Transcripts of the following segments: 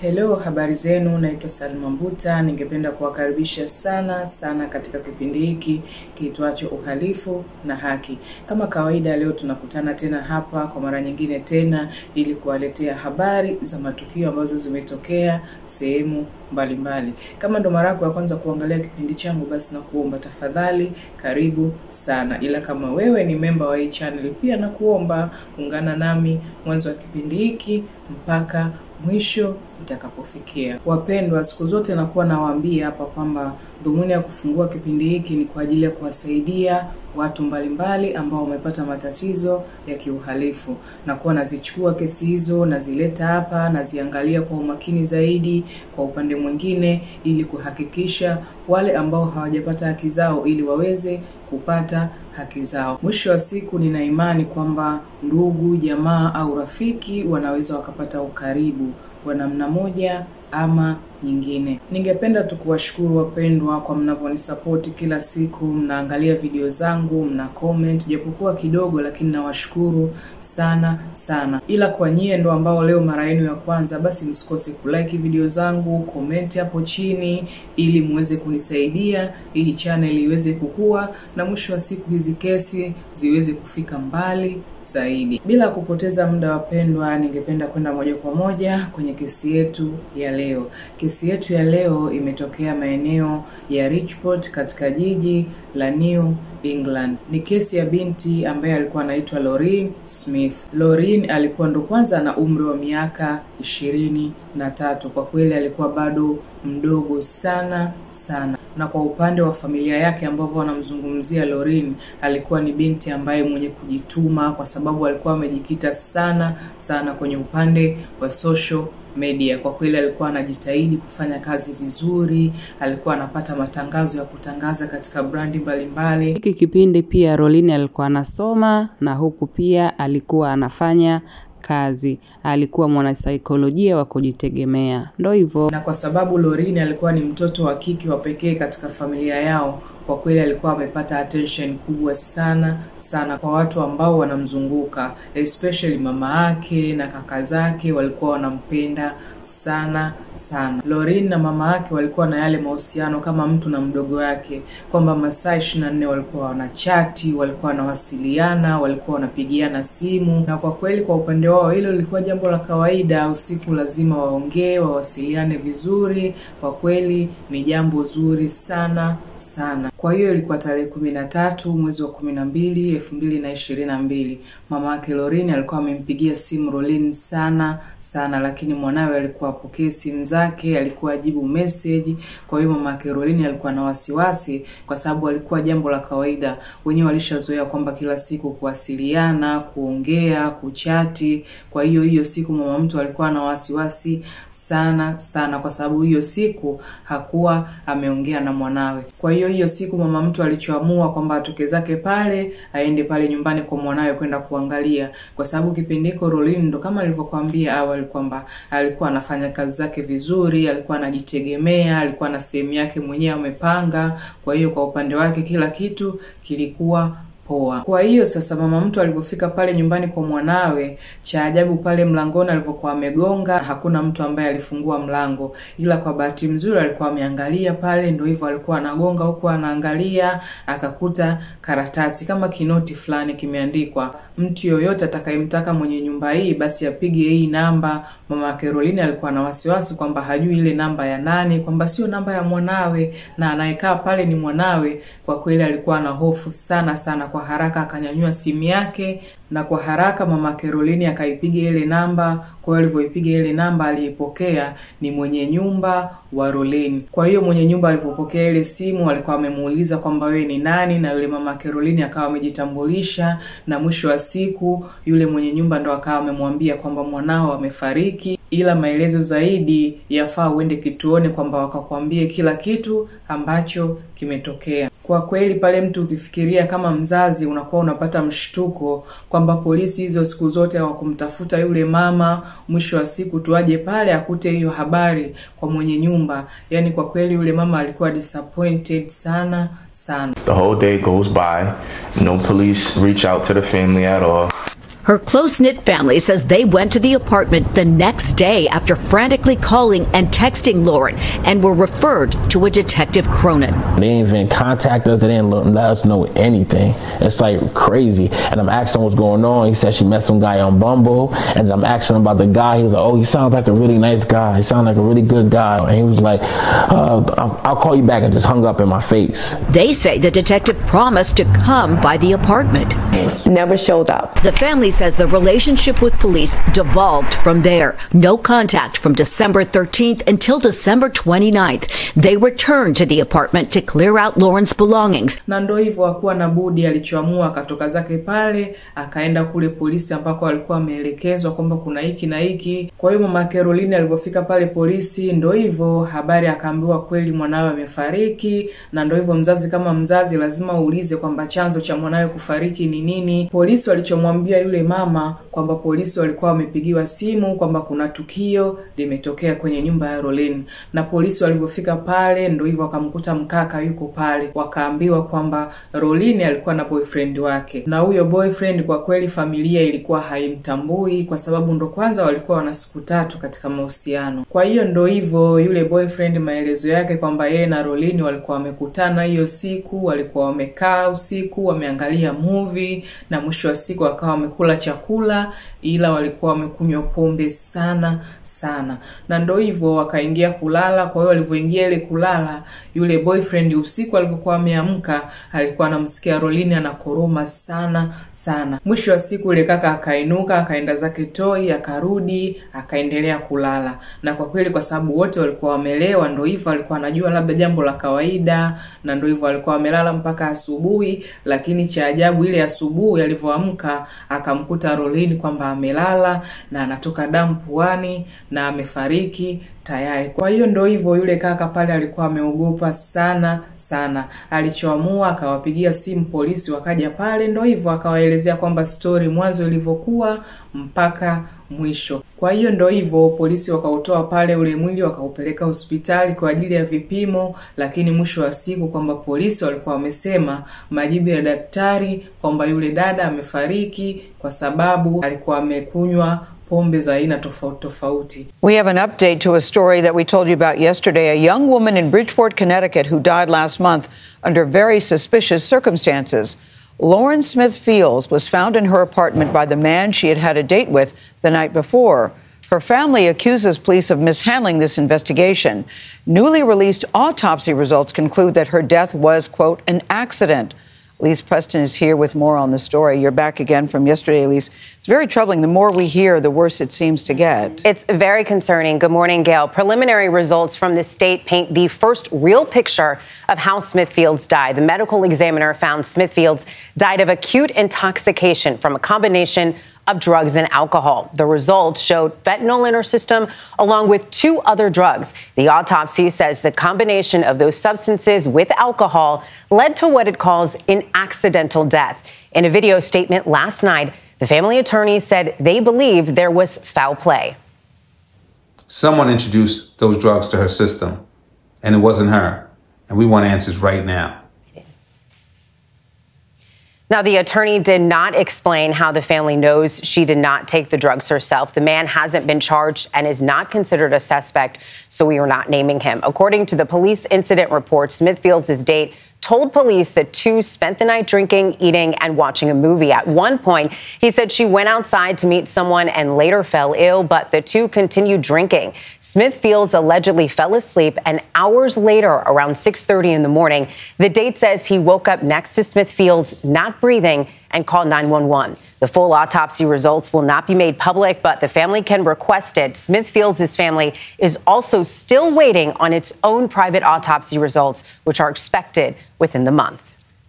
Hello, habari zenu, naitwa Salma Mbuta. Ningependa kuwakaribisha sana katika kipindi hiki kiitwacho Uhalifu na Haki. Kama kawaida, leo tunakutana tena hapa kwa mara nyingine tena ili kuwaletea habari za matukio ambazo zimetokea sehemu mbalimbali. Kama ndo mara yako ya kwanza kuangalia kipindi changu, basi nakuomba tafadhali karibu sana. Ila kama wewe ni member wa hii channel, pia nakuomba ungana nami mwanzo wa kipindi hiki mpaka mwisho itakapofikia. Wapendwa, siku zote nakuwa nawaambia hapa kwamba dhumuni ya kufungua kipindi hiki ni kwa ajili ya kuwasaidia watu mbalimbali ambao wamepata matatizo ya kiuhalifu. Nakuwa nazichukua kesi hizo, nazileta hapa, naziangalia kwa umakini zaidi kwa upande mwingine ili kuhakikisha wale ambao hawajapata haki zao ili waweze kupata haki zao. Mwisho wa siku nina imani kwamba ndugu, jamaa au rafiki wanaweza wakapata ukaribu kwa namna moja ama nyingine. Ningependa tukuwashukuru wapendwa kwa mnavyonisupport kila siku, mnaangalia video zangu, mna comment japokuwa kidogo, lakini nawashukuru sana. Ila kwa nyie ndo ambao leo mara yenu ya kwanza, basi msikose kulike video zangu, comment hapo chini ili muweze kunisaidia hii channel iweze kukua na mwisho wa siku hizi kesi ziweze kufika mbali zaidi. Bila kupoteza muda wapendwa, ningependa kwenda moja kwa moja kwenye kesi yetu ya leo. Kesi yetu ya leo imetokea maeneo ya Richport katika jiji la New England. Ni kesi ya binti ambaye alikuwa anaitwa Lorraine Smith. Lorraine alikuwa ndo kwanza na umri wa miaka 23. Kwa kweli alikuwa bado mdogo sana. Na kwa upande wa familia yake ambao wanamzungumzia Lorraine, alikuwa ni binti ambaye mwenye kujituma kwa sababu alikuwa amejikita sana kwenye upande wa social media. Kwa kweli alikuwa anajitahidi kufanya kazi vizuri, alikuwa anapata matangazo ya kutangaza katika brandi mbalimbali. Hiki kipindi pia Lorraine alikuwa anasoma na huku pia alikuwa anafanya kazi. Alikuwa mwanasaikolojia wa kujitegemea. Ndio hivyo. Na kwa sababu Lorraine alikuwa ni mtoto wa kike wa pekee katika familia yao, kwa kweli alikuwa amepata attention kubwa sana kwa watu ambao wanamzunguka, especially mama yake na kaka zake walikuwa wanampenda sana. Lorraine na mama yake walikuwa na yale mahusiano kama mtu na mdogo wake, kwamba masaa 24 walikuwa wanachati, walikuwa wanawasiliana, walikuwa wanapigiana simu. Na kwa kweli kwa upande wao hilo lilikuwa jambo la kawaida, usiku lazima waongee, wawasiliane vizuri. Kwa kweli ni jambo zuri sana. Kwa hiyo ilikuwa tarehe 13 mwezi wa 12 2022. Mama yake Lorraine alikuwa amempigia simu Lorraine sana, lakini mwanawe alikuwa apokee simu zake, alikuwa ajibu message. Kwa hiyo mama yake Lorraine alikuwa na wasiwasi kwa sababu alikuwa jambo la kawaida. Wenyewe walishazoea kwamba kila siku kuwasiliana, kuongea, kuchati. Kwa hiyo siku mama mtu alikuwa na wasiwasi sana kwa sababu hiyo siku hakuwa ameongea na mwanawe. Kwa hiyo siku mama mtu alichoamua kwamba atoke zake pale, aende pale nyumbani kwa mwanawe kwenda kuangalia, kwa sababu kipindi hiko Lorraine ndo kama nilivyokuambia awali kwamba alikuwa anafanya kazi zake vizuri, alikuwa anajitegemea, alikuwa na sehemu yake mwenyewe amepanga. Kwa hiyo kwa upande wake kila kitu kilikuwa poa. Kwa hiyo sasa mama mtu alipofika pale nyumbani kwa mwanawe, cha ajabu pale mlangoni alipokuwa amegonga, hakuna mtu ambaye alifungua mlango. Ila kwa bahati nzuri alikuwa ameangalia pale, ndio hivyo alikuwa anagonga huko anaangalia, akakuta karatasi kama kinoti fulani kimeandikwa, mtu yoyote atakayemtaka mwenye nyumba hii basi apige hii namba. Mama Caroline alikuwa na wasiwasi kwamba hajui ile namba ya nani, kwamba sio namba ya mwanawe na anayekaa pale ni mwanawe. Kwa kweli alikuwa na hofu sana. Kwa haraka akanyanyua simu yake na kwa haraka mama Caroline akaipiga ile namba. Kwa hiyo alivyoipiga ile namba, aliyepokea ni mwenye nyumba wa Lorraine. Kwa hiyo mwenye nyumba alipopokea ile simu alikuwa amemuuliza kwamba wewe ni nani, na yule mama Caroline akawa amejitambulisha. Na mwisho wa siku yule mwenye nyumba ndo akawa amemwambia kwamba mwanao amefariki, ila maelezo zaidi yafaa uende kituoni kwamba wakakwambie kila kitu ambacho kimetokea. Kwa kweli pale mtu ukifikiria kama mzazi unakuwa unapata mshtuko kwamba polisi hizo siku zote hawakumtafuta yule mama, mwisho wa siku tuaje pale akute hiyo habari kwa mwenye nyumba. Yani kwa kweli yule mama alikuwa disappointed sana. The whole day goes by, no police reach out to the family at all. Her close-knit family says they went to the apartment the next day after frantically calling and texting Lauren and were referred to a Detective Cronin. They didn't even contact us. They didn't let us know anything. It's like crazy. And I'm asking what's going on. He said she met some guy on Bumble. And I'm asking about the guy. He was like, oh, he sounds like a really nice guy. He sounds like a really good guy. And he was like, I'll call you back, and just hung up in my face. They say the detective promised to come by the apartment. Never showed up. The family says the relationship with police devolved from there. No contact from December 13th until December 29th. They returned to the apartment to clear out Lauren's belongings. Na ndo hivyo hakuwa na budi, alichoamua akatoka zake pale, akaenda kule polisi ambako alikuwa ameelekezwa kwamba kuna hiki na hiki. Kwa hiyo mama Caroline alipofika pale polisi, ndo hivyo habari akaambiwa kweli mwanawe amefariki. Na ndo hivyo mzazi kama mzazi lazima uulize kwamba chanzo cha mwanawe kufariki ni nini. Polisi walichomwambia yule mama kwamba polisi walikuwa wamepigiwa simu kwamba kuna tukio limetokea kwenye nyumba ya Caroline. Na polisi walipofika pale ndo hivyo wakamkuta mkaka yuko pale. Wakaambiwa kwamba Caroline alikuwa na boyfriend wake. Na huyo boyfriend kwa kweli familia ilikuwa haimtambui kwa sababu ndo kwanza walikuwa wana siku 3 katika mahusiano. Kwa hiyo ndo hivyo yule boyfriend maelezo yake kwamba yeye na Caroline walikuwa wamekutana hiyo siku, walikuwa wamekaa usiku, wameangalia movie na mwisho wa siku wakawa wamekula chakula, ila walikuwa wamekunywa pombe sana sana. Na ndo hivyo wakaingia kulala. Kwa hiyo walivyoingia ile kulala, yule boyfriend usiku alipokuwa ameamka alikuwa anamsikia Caroline anakoroma sana sana. Mwisho wa siku ile kaka akainuka, akaenda zake toi, akarudi, akaendelea kulala. Na kwa kweli kwa sababu wote walikuwa wamelewa, ndo hivyo alikuwa anajua labda jambo la kawaida, na ndo hivyo alikuwa amelala mpaka asubuhi. Lakini cha ajabu ile asubuhi alivyoamka akamkuta Caroline kwamba amelala na anatoka damu puani na amefariki tayari. Kwa hiyo ndo hivyo yule kaka pale alikuwa ameogopa sana sana. Alichoamua akawapigia simu polisi, wakaja pale, ndo hivyo akawaelezea kwamba story mwanzo ilivyokuwa mpaka mwisho. Kwa hiyo ndo hivyo polisi wakautoa pale ule mwili wakaupeleka hospitali kwa ajili ya vipimo. Lakini mwisho wa siku kwamba polisi walikuwa wamesema majibu ya daktari kwamba yule dada amefariki kwa sababu alikuwa amekunywa pombe za aina tofauti tofauti. We have an update to a story that we told you about yesterday. A young woman in Bridgeport, Connecticut, who died last month under very suspicious circumstances. Lauren Smith Fields was found in her apartment by the man she had had a date with the night before. Her family accuses police of mishandling this investigation. Newly released autopsy results conclude that her death was, quote, an accident. Elise Preston is here with more on the story. You're back again from yesterday, Elise. It's very troubling. The more we hear, the worse it seems to get. It's very concerning. Good morning, Gail. Preliminary results from the state paint the first real picture of how Smith Fields died. The medical examiner found Smith Fields died of acute intoxication from a combination of drugs and alcohol. The results showed fentanyl in her system, along with 2 other drugs. The autopsy says the combination of those substances with alcohol led to what it calls an accidental death. In a video statement last night, the family attorney said they believe there was foul play. Someone introduced those drugs to her system, and it wasn't her. And we want answers right now. Now, the attorney did not explain how the family knows she did not take the drugs herself. The man hasn't been charged and is not considered a suspect, so we are not naming him. According to the police incident report, Smith Fields' date told police the two spent the night drinking, eating, and watching a movie. At one point, he said she went outside to meet someone and later fell ill, but the two continued drinking. Smith Fields allegedly fell asleep, and hours later, around 6:30 in the morning, the date says he woke up next to Smith Fields, not breathing, and called 911. The full autopsy results will not be made public, but the family can request it. Smith Fields' family is also still waiting on its own private autopsy results, which are expected within the month.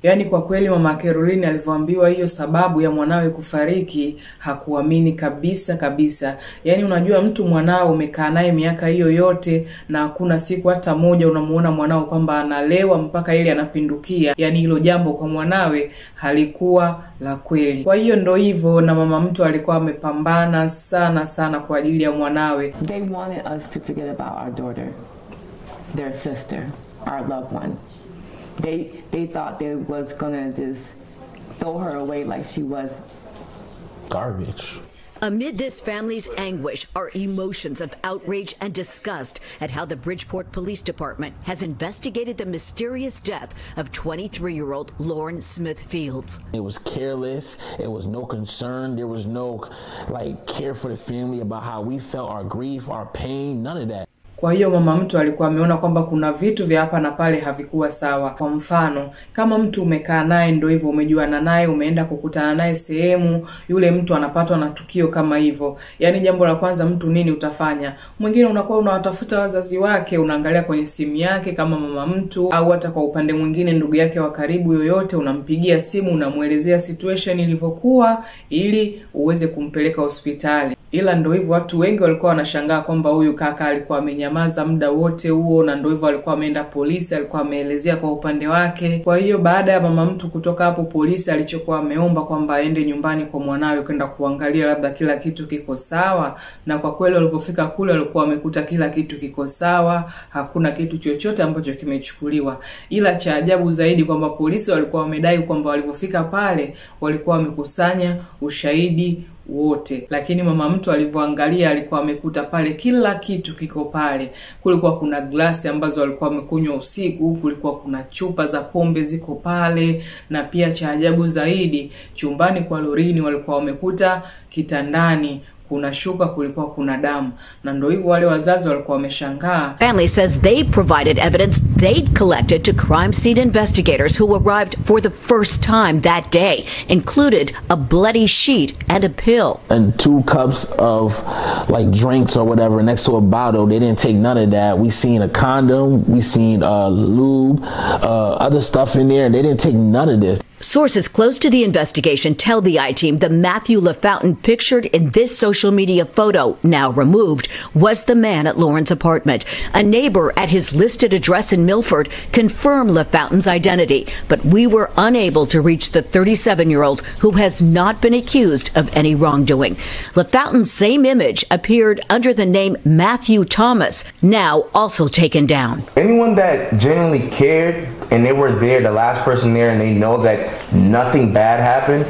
Yani kwa kweli mama Caroline alivyoambiwa hiyo sababu ya mwanawe kufariki hakuamini kabisa kabisa. Yani unajua mtu mwanao umekaa naye miaka hiyo yote na hakuna siku hata moja unamuona mwanao kwamba analewa mpaka ile anapindukia. Yani hilo jambo kwa mwanawe halikuwa la kweli. Kwa hiyo ndo hivyo, na mama mtu alikuwa amepambana sana sana kwa ajili ya mwanawe. They wanted us to forget about our daughter, their sister, our loved one. They thought they was gonna just throw her away like she was Garbage. Amid this family's anguish are emotions of outrage and disgust at how the Bridgeport Police Department has investigated the mysterious death of 23-year-old Lauren Smith Fields. It was careless. It was no concern. There was no care for the family about how we felt, our grief, our pain, none of that. Kwa hiyo mama mtu alikuwa ameona kwamba kuna vitu vya hapa na pale havikuwa sawa. Kwa mfano, kama mtu umekaa naye ndio hivyo, umejuana naye, umeenda kukutana naye sehemu, yule mtu anapatwa na tukio kama hivyo. Yaani jambo la kwanza mtu nini utafanya? Mwingine unakuwa unawatafuta wazazi wake, unaangalia kwenye simu yake kama mama mtu, au hata kwa upande mwingine ndugu yake wa karibu yoyote, unampigia simu, unamuelezea situation ilivyokuwa ili uweze kumpeleka hospitali. Ila ndio hivyo, watu wengi walikuwa wanashangaa kwamba huyu kaka alikuwa amenyamaza muda wote huo, na ndio hivyo alikuwa ameenda polisi, alikuwa ameelezea kwa upande wake. Kwa hiyo baada ya mama mtu kutoka hapo polisi, alichokuwa ameomba kwamba aende nyumbani kwa mwanawe kwenda kuangalia labda kila kitu kiko sawa, na kwa kweli walipofika kule walikuwa wamekuta kila kitu kiko sawa, hakuna kitu chochote ambacho kimechukuliwa. Ila cha ajabu zaidi kwamba polisi walikuwa wamedai kwamba walipofika pale walikuwa wamekusanya ushahidi wote, lakini mama mtu alivyoangalia alikuwa amekuta pale kila kitu kiko pale. Kulikuwa kuna glasi ambazo walikuwa wamekunywa usiku, kulikuwa kuna chupa za pombe ziko pale, na pia cha ajabu zaidi chumbani kwa Lorini walikuwa wamekuta kitandani kuna shuka, kulikuwa kuna damu, na ndio hivyo wale wazazi walikuwa wameshangaa. Family says they provided evidence they'd collected to crime scene investigators who arrived for the first time that day, included a bloody sheet and a pill. And 2 cups of drinks or whatever next to a bottle. They didn't take none of that. We seen a condom, we seen lube, other stuff in there, and they didn't take none of this. Sources close to the investigation tell the I-Team the Matthew LaFountain pictured in this social media photo, now removed, was the man at Lauren's apartment. A neighbor at his listed address in Milford confirmed LaFountain's identity, but we were unable to reach the 37-year-old who has not been accused of any wrongdoing. LaFountain's same image appeared under the name Matthew Thomas, now also taken down. Anyone that genuinely cared and they were there, the last person there, and they know that nothing bad happened,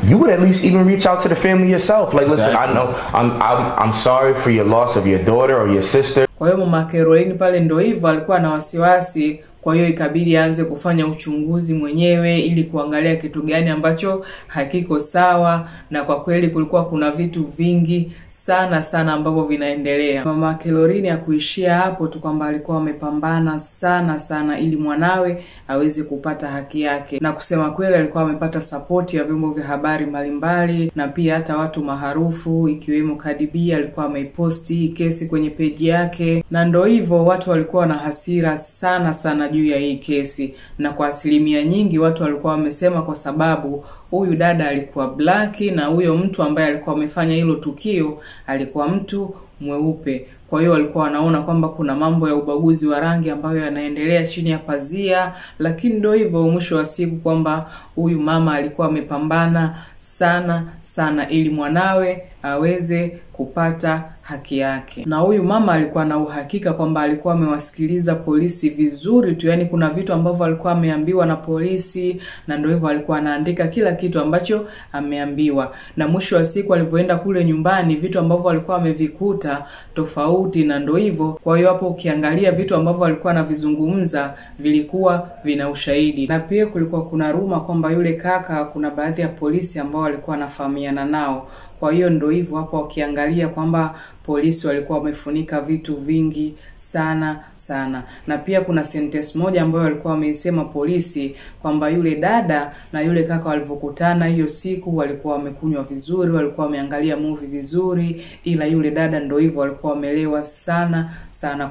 you would at least even reach out to the family yourself. Listen, I know I'm sorry for your loss of your daughter or your sister. Kwa hiyo mama Caroline pale ndio hivyo alikuwa na wasiwasi, kwa hiyo ikabidi aanze kufanya uchunguzi mwenyewe ili kuangalia kitu gani ambacho hakiko sawa, na kwa kweli kulikuwa kuna vitu vingi sana ambavyo vinaendelea. Mama Caroline hakuishia hapo tu kwamba alikuwa amepambana sana ili mwanawe aweze kupata haki yake, na kusema kweli alikuwa amepata support ya vyombo vya habari mbalimbali, na pia hata watu maarufu ikiwemo Kadibia alikuwa ameiposti hii kesi kwenye page yake, na ndio hivyo watu walikuwa na hasira sana juu ya hii kesi, na kwa asilimia nyingi watu walikuwa wamesema kwa sababu huyu dada alikuwa black na huyo mtu ambaye alikuwa amefanya hilo tukio alikuwa mtu mweupe. Kwa hiyo walikuwa wanaona kwamba kuna mambo ya ubaguzi wa rangi ambayo yanaendelea chini ya pazia, lakini ndio hivyo mwisho wa siku kwamba huyu mama alikuwa amepambana sana ili mwanawe aweze kupata haki yake. Na huyu mama alikuwa na uhakika kwamba alikuwa amewasikiliza polisi vizuri tu, yani kuna vitu ambavyo alikuwa ameambiwa na polisi, na ndio hivyo alikuwa anaandika kila kitu ambacho ameambiwa. Na mwisho wa siku alivyoenda kule nyumbani, vitu ambavyo alikuwa amevikuta tofauti, na ndio hivyo. Kwa hiyo hapo ukiangalia vitu ambavyo alikuwa anavizungumza vilikuwa vina ushahidi. Na pia kulikuwa kuna ruma kwamba yule kaka kuna baadhi ya polisi ambao walikuwa wanafahamiana nao. Kwa hiyo ndio hivyo hapo ukiangalia kwamba polisi walikuwa wamefunika vitu vingi sana. Na pia kuna sentence moja ambayo walikuwa wameisema polisi kwamba yule dada na yule kaka walivyokutana hiyo siku walikuwa wamekunywa vizuri, walikuwa wameangalia movie vizuri, ila yule dada ndio hivyo walikuwa wamelewa sana.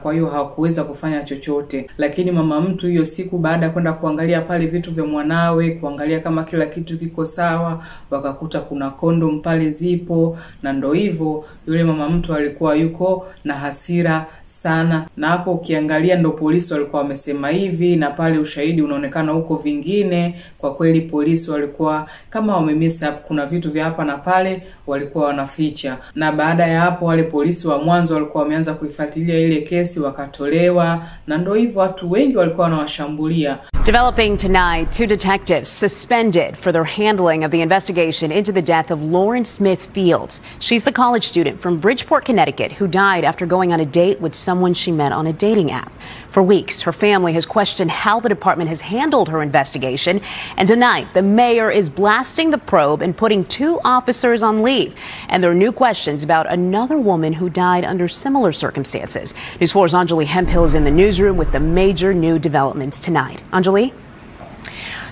Kwa hiyo hawakuweza kufanya chochote. Lakini mama mtu hiyo siku baada ya kwenda kuangalia pale vitu vya mwanawe, kuangalia kama kila kitu kiko sawa, wakakuta kuna condom pale zipo, na ndio hivyo yule mama mtu alikuwa yuko na hasira sana. Na hapo ukiangalia ndo polisi walikuwa wamesema hivi, na pale ushahidi unaonekana huko vingine. Kwa kweli polisi walikuwa kama wamemiss up, kuna vitu vya hapa na pale walikuwa wanaficha. Na baada ya hapo wale polisi wa mwanzo walikuwa wameanza kuifuatilia ile kesi, wakatolewa, na ndio hivyo watu wengi walikuwa wanawashambulia. Developing tonight, 2 detectives suspended for their handling of the investigation into the death of Lauren Smith Fields. She's the college student from Bridgeport, Connecticut, who died after going on a date with someone she met on a dating app. For weeks, her family has questioned how the department has handled her investigation. And tonight, the mayor is blasting the probe and putting 2 officers on leave. And there are new questions about another woman who died under similar circumstances. News 4's Anjali Hemphill is in the newsroom with the major new developments tonight. Anjali?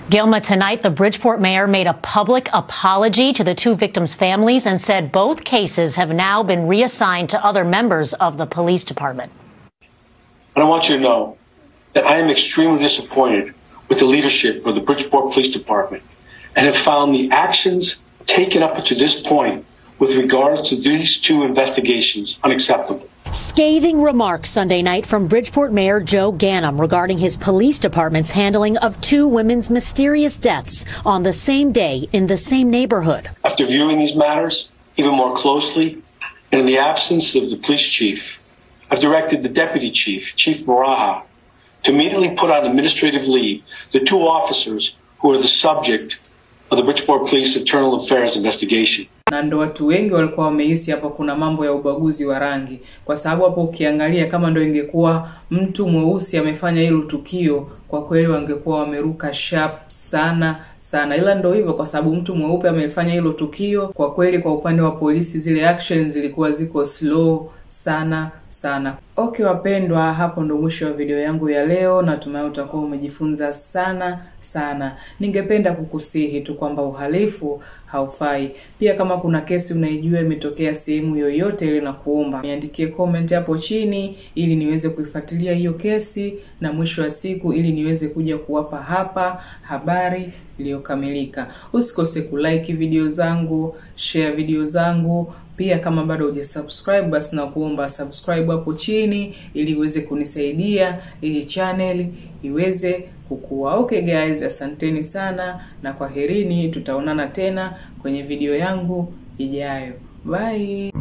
Gilma, tonight the Bridgeport mayor made a public apology to the 2 victims' families and said both cases have now been reassigned to other members of the police department. And I want you to know that I am extremely disappointed with the leadership of the Bridgeport Police Department and have found the actions taken up to this point with regards to these 2 investigations unacceptable. Scathing remarks Sunday night from Bridgeport Mayor Joe Ganim regarding his police department's handling of 2 women's mysterious deaths on the same day in the same neighborhood. After viewing these matters even more closely, and in the absence of the police chief, I've directed the deputy chief, Chief Maraha, to immediately put on administrative leave the 2 officers who are the subject of the Bridgeport Police Internal Affairs investigation. Na ndo watu wengi walikuwa wamehisi hapa kuna mambo ya ubaguzi wa rangi, kwa sababu hapo ukiangalia kama ndo ingekuwa mtu mweusi amefanya hilo tukio, kwa kweli wangekuwa wameruka sharp sana sana. Ila ndo hivyo, kwa sababu mtu mweupe amefanya hilo tukio, kwa kweli kwa upande wa polisi zile actions zilikuwa ziko slow sana sana. Okay wapendwa, hapo ndo mwisho wa video yangu ya leo. Natumai utakuwa umejifunza sana sana. Ningependa kukusihi tu kwamba uhalifu haufai. Pia kama kuna kesi unaijua imetokea sehemu yoyote ile, na kuomba niandikie comment hapo chini ili niweze kuifuatilia hiyo kesi, na mwisho wa siku ili niweze kuja kuwapa hapa habari iliyokamilika. Usikose kulike video zangu, share video zangu. Pia kama bado hujasubscribe, basi na kuomba subscribe hapo chini ili uweze kunisaidia hii channel iweze kukua. Okay guys, asanteni sana na kwaherini. Tutaonana tena kwenye video yangu ijayo. Bye.